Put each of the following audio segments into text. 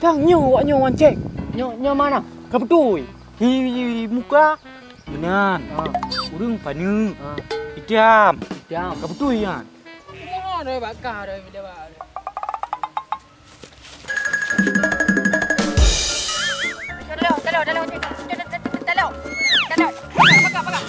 Kang nyo cek. Nyo mana? Ka betul. Di muka. Benar. Urang pani. Idiam. Ka betul ya. Oh, dah bakar dah bila bak. Pakak.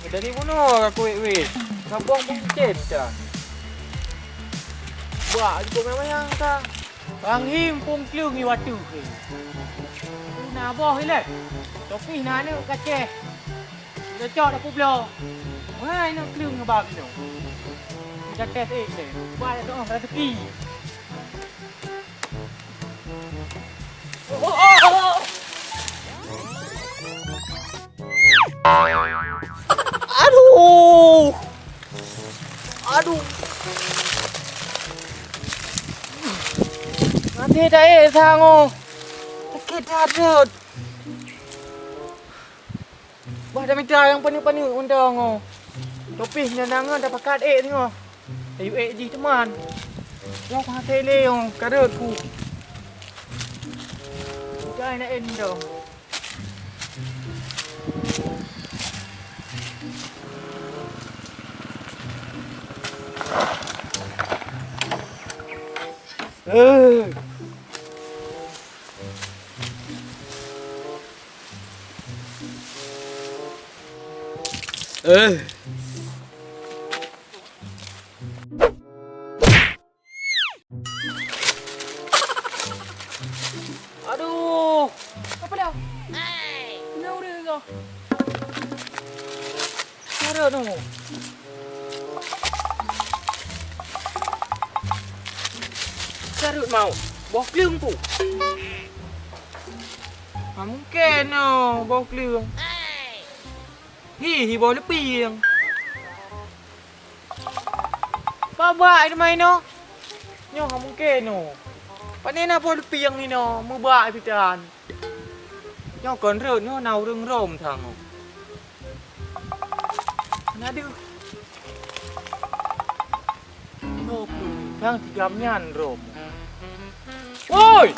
Dari mana aku wait. Sabong pun cen dah. Buat juga memang yang ka. Panghim pun klung ni waktu ke. Nak boh hilang. Topi na ni kaceh. Dah cok dah publo. Wah, nak klung ngebab ni. Kita test ni. Buat doa rezeki. Oh. Aduh. Nanti dah sang sakit darat. Bah dah minta yang penuh-penuh undang Topi nyanangan dah pakat tengok. Ayu ji teman. Yang hati leong karatku. Jangan nak endong. Aduh, apa dah? Kenapa dia kau? Cara tu. Carut mau. Bawah kelung tu. Mungkin bawah kelung. Hi bawah leping. Babak dia main no. Nyo mungkin no. Panen bawah leping ni no, mubak pitan. Nyo kon rut no nau rung rom thang. Nadu. No pun thang 3 nyan rom. Woi!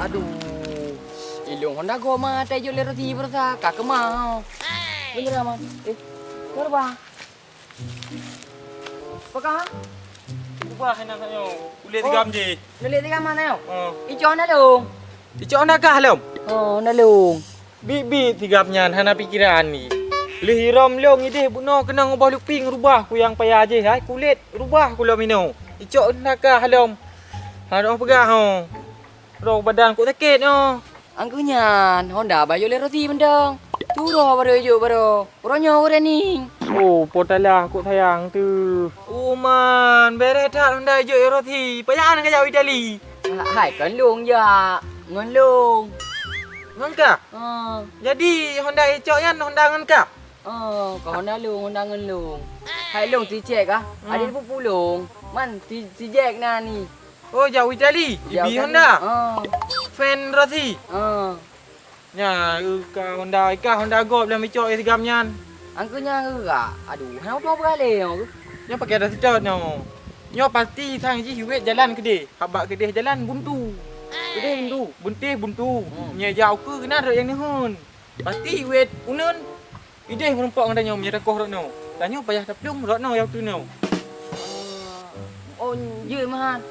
Aduh. Ilung Honda gua mah teh jole roti bersa kak mau. Bener aman. Berapa? Pakah? Ubah hendak yo. Ulit 3 je. Ulit 3 mana yo? Ijon dah lung. Ijon dah kah lom? Oh, dah lung. Bi 3 nyan hana pikiran ni. Lihiram long ide buno kena ngubah luping rubah ku yang payah je hai kulit rubah ku lo mino. Ijon dah kah lom? Hadoh pegah ho. Roh badan ku sakit no. Angkunya Honda bayo le roti mendang. Turo baru yo baru. Uronyo udah ning. Oh, potalah aku sayang tu. Oh man, bere dah Honda jo roti. Payah nak jauh Itali. Hai kan lung ya. Ngon lung. Ngangka? Jadi Honda icok yan Honda ngangka. Kau Honda lung, Honda ngon lung. Hai lung ti cek ah. Ada pupu lung. Man ti cek na ni. Oh, jauh Itali. Ibi Honda. Fan roti. Ya, ka Honda Golf dalam icok 3 nyan. Angkunya enggak. Aduh, hang tu apa kali yo? Nyo pakai dah sedot nyo. Nyo pasti sang ji hiwet jalan kedai. Habak kedai jalan buntu. Kedai buntu. Nya jauh ke kena rak yang ni hun. Pasti hiwet unun. Ideh merempak ngan nyo menyerakoh rak nyo. Tanyo payah taplung rak nyo yang tu nyo. Oh, je mah.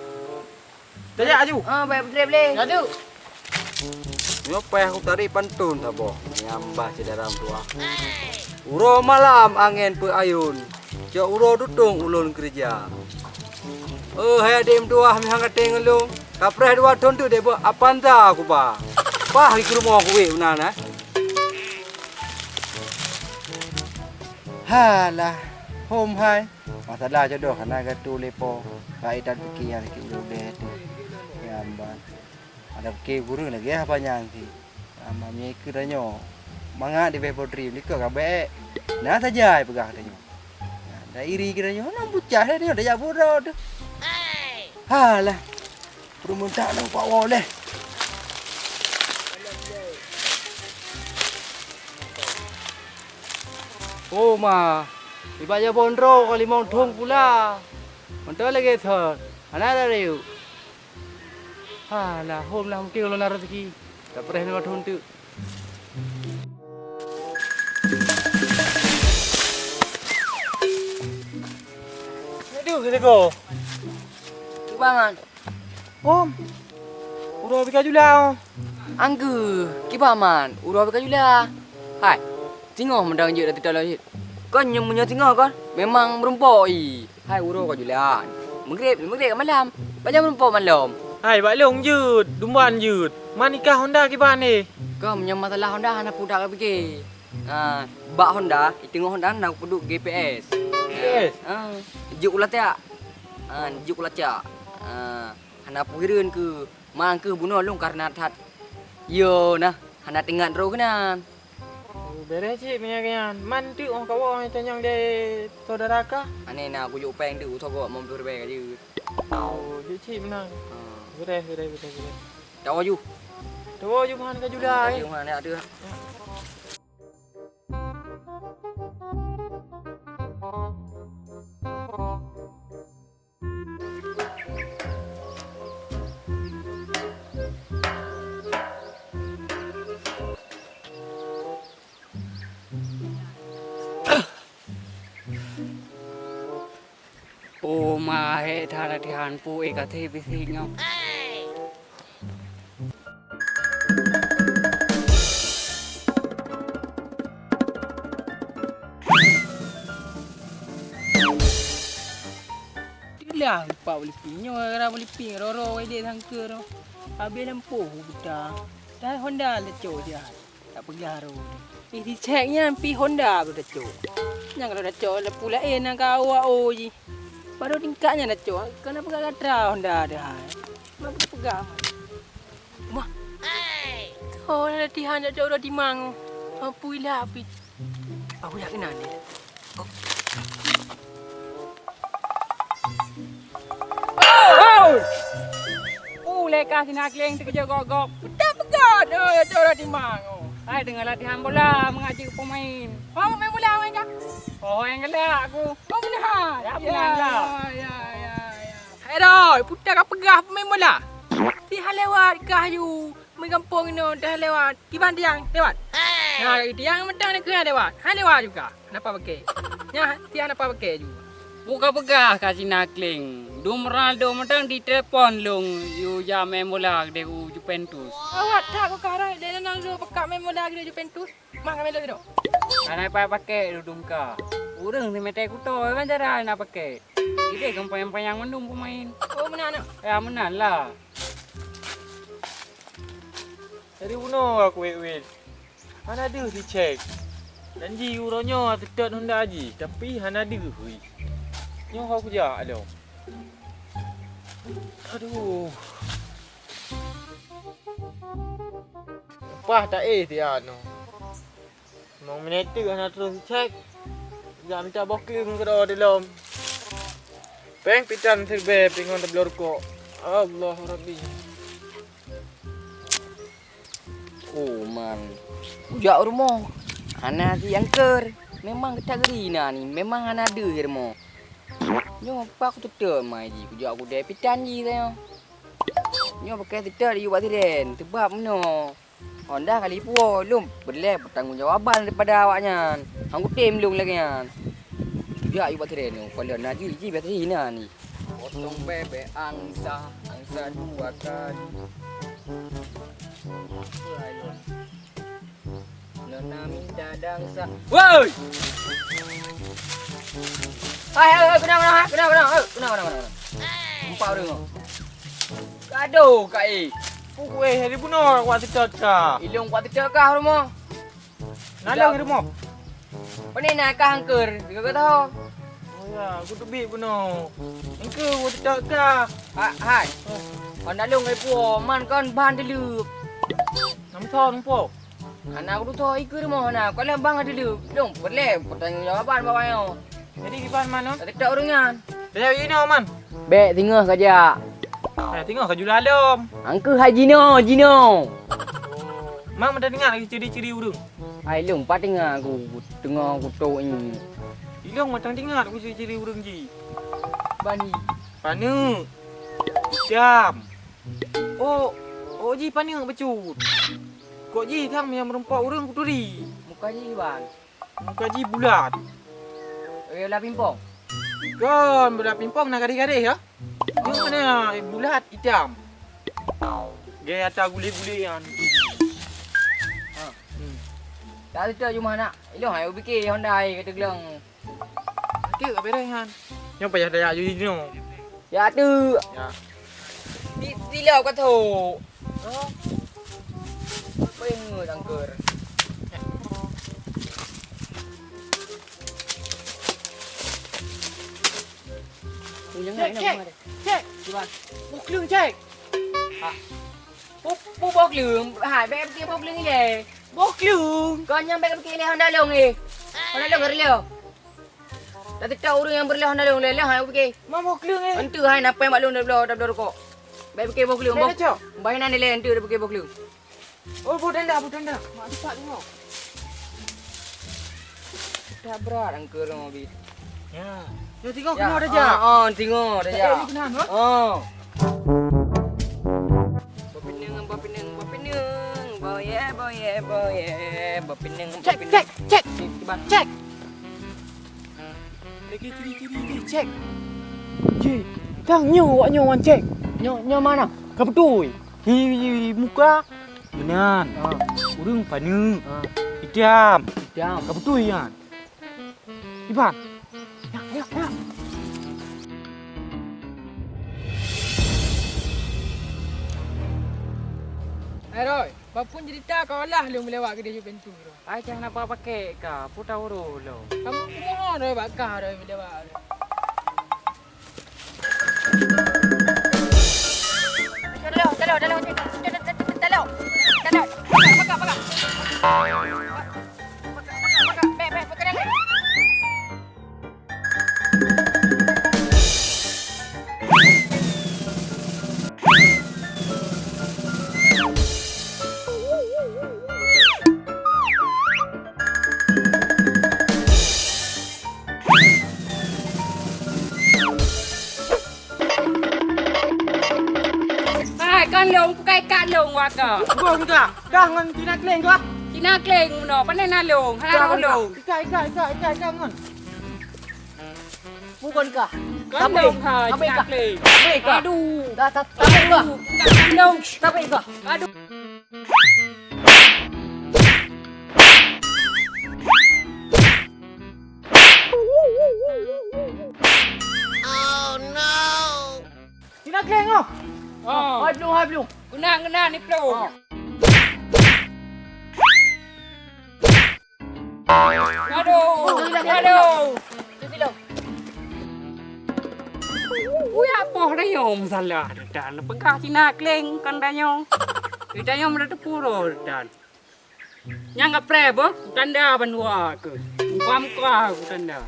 Tajak aju. Baik boleh. Aju. Nyo payah aku tari pantun sabo. Nyambah cederam tua. Uro malam angin pe ayun. Jo uro dutung ulun kerja. Hai dem tua mi hang kateng lu. Kapreh dua ton tu debo apanta aku ba. Pah di rumah aku we unana. Halah. Home hai. Masalah jodoh kana gatu lepo. Kaitan pikiran ki udah tu. Nyambah. Ada ke burung lagi apa nyanti. Amamnya ke danyo. Manga di bebo dream ni ke kabe. Nah saja pegang danyo. Dah iri ke danyo nak bucah dia dah jaburo tu. Halah. Perlu tak nak pak boleh. Oh ma. Ibaja bondro kali mau thong pula. Mantul lagi thor. Ana dah riu. Halah, hôm nào kêu lo na rezeki. Tak pernah nak thon tu. Aduh, Sego. Cuba man. Om. Uro bika jula. Anggu, kiba man. Uro bika jula. Hai. Tengok mendang je dah tidak lagi. Kau nyemunya tengok kan? Memang merumpoi. Hai uro kau jula. Mengrep malam. Banyak merumpoi malam. Hai, bak longยืด dumban ยืด มาnikah Honda ke ban ni? Kau punya masalah Honda anak pudak ke fikir. Bak Honda, tengok Honda nak peduk GPS. Yes. Juk ulat ya. Juk ulat ya. Anak puhireun ke mang ke bunuh long karena that. Yo nah, anak tinggal ro kena. Beres cik menyakian. Man tu orang kawan yang tanyang de saudara kah? Ane nak aku juk peng tu thok mau berbaik aja. Oh, cik menang. Beres. Dah waju. Tahu je mana kau jula eh. Mana ada. Ô mà hệ thà là thì hàn phụ ấy cả thế với gì nhau. Lah, lupa boleh pinyo, kira boleh ping roro ai dia sangka tu. Habis lampu buta. Dah Honda lecok dia. Tak pergi haru. Di ceknya pi Honda baru lecok. Yang kalau lecok la pula nak kau awak je. Baru tingkatnya lecok. Kenapa gak katra Honda dah. Mau pegang. Mah. Oh, latihan dah jauh di mang. Apa ilah api. Aku yakin ada. Leka sinakling terkejar gogok. Betul pegat. Oh, coba di mang. Hai dengan latihan bola mengaji ke pemain. Oh, main bola main kah? Oh, yang gelak aku. Oh, benar. Ya, benar lah. Ya. Hai dah, putar kau pegah pemain bola. Ti hal lewat kah you. Main kampung ni dah lewat. Di Bantiang lewat. Nah, tiang mentang nak kena lewat. Hai lewat juga. Kenapa pakai? Ya, tiang apa pakai juga. Buka pegah kasih nakling. Ronaldo mentang di telefon long you ya main bola de Juventus. Awak tak kau karai de Ronaldo pakak main bola de Juventus. Mak main tu. Ana pakai dudung ka. Urang ni mete ku to kan cara nak pakai. Ide kempayang-payang mendung pemain. Oh benar nak. Ya benar lah. Dari uno aku wait. Mana ada dicek. Janji euronya tetap Honda haji, tapi hana ada hui. Nyo aku ja ada. Aduh. Apa tak dia no. Mau minit tu nak terus cek. Jangan minta bokling ke dalam. Peng pitan serbe pingon tablor ko. Allah Rabbi. Oh man. Ujak rumah. Ana si angker. Memang kategori nah ni. Memang ana ada rumah. Nyo pak tu ter mai ji. Ujak aku dai pitan ji saya. Nyo pakai titar di buat tiren. Sebab meno. Honda kali puo lum berle bertanggungjawab daripada awaknya. Angku tim lung lagi kan. Ujak buat tiren ni. Kalau nak ji bateri nah ni. Potong bebek angsa dua kali. Nona minta dangsa. Woi. Hai, kenapa? Empat orang. Kado kai. Pukul hari bunuh kuat tidak kah? Ilung kuat tidak kah rumah? Nalang rumah. Pani nak kah angker? Juga kau tahu. Oh ya, aku tu bit pun no. Engkau aku tak kah. Hai. Kon dah long ai puo man kon ban dulu. Nam thon po. Anak aku tu tahu ikut rumah anak. Kau lah bang ada dulu. Long boleh pertanyajawaban bawahnya. Jadi di mana mana? Tak ada uringan. Dah ini man. Bek tengah saja. Tengok kaju lalom. Angka haji no, Jino. Mak dah dengar lagi ciri-ciri urang. Hai long pat tengah aku tengah aku tu ini. Ilong matang dengar aku ciri-ciri urang ji. Bani. Pana. Jam. Oh ji pana becut. Kok ji thang yang merempak urang kuturi. Muka ji ban. Muka ji bulat. Eh lah pimpong. Kan bulat pimpong nak garis-garis ya. Yang mana bulat hitam. Gaya atas gule-gule yang tu. Tak ada cuma nak. Ilong hai ubiki Hyundai kata gelang. Nanti kat beres kan. Yang payah daya jadi ni. Ya tu. Ya. Tilau kau tu. Oh. Pengen angker. Cek. Bốc lương cek. Bốc lương. Hải bé kia bốc lương gì? Bốc lương. Kau nyampe ke kiri Honda long ni. Honda long gerleo. Tadi tahu orang yang berleo Honda long leo hai pergi. Mak bốc lương eh. Entu hai nak maklum dah rokok. Baik pergi bok lương bok. Baik nak nilai entu dah pergi bok lương. Oh, budanda. Mak cepat tengok. Dah berat angker mobil. Ya. Ya tengok kena dah je. Tengok dah je. Ni kena ha. Bapineng. Boye. Bapineng. Cek. Cek. Lagi ciri-ciri ni cek. Ji, tang nyawa cek. Nyo mana? Kau betul. Hi muka. Benar. Urang pana. Hitam. Kau betul ya. Iban. Ya. Hai Roy, bapun cerita kau lah lu melewat ke dia pintu tu. Ai jangan apa pakai ka, putar uru lo. Kamu mohon Roy bakar Roy melewat. Dalam. Pakak. Pakai. Kan long pakai kat long waka. Gua muka. Dah ngan Cina keleng tu ah. Cina kleng no, pandai na long, hala long. Ikai ngan. Bukan kah? Kan long ha, Cina kleng. Tapi kah? Aduh. Tapi kah? Long. Tapi kah? Aduh. Cina keleng ah. Oh. Hai belum. Guna ni pro. Aduh. Ui apa dah yom salah dan pegah Cina kleng kan dah yom. Kita yom dah puro dan. Yang ngapre bo tanda banua ke. Pam ka tanda.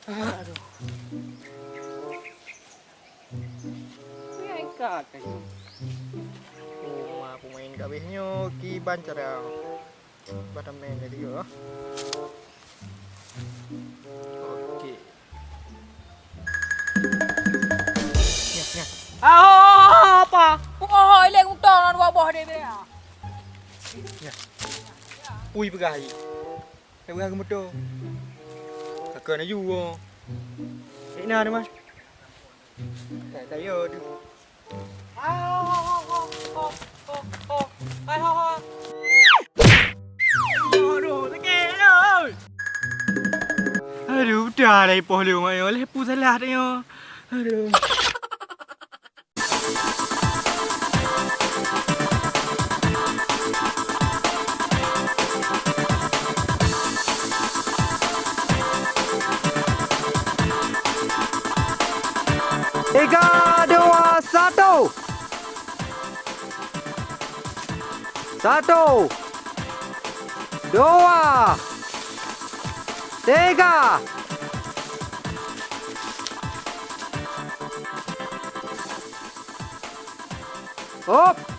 Aduh. Yang kakak. Mak pemain kabehnya ki ban cara. Batam main jadi yo. Okey. Ya. Apa? Oh, ilek utang nak buah dia dia. Ui pegai. Saya pegang ke motor. Kakak nak you. Nak ni mas. Tak yo tu. Aduh, sakit oi. Aduh, dah dah poh lu mai. Lepu salah dah yo. Aduh. 3, 2, 1. 1, 2, 3. Hop.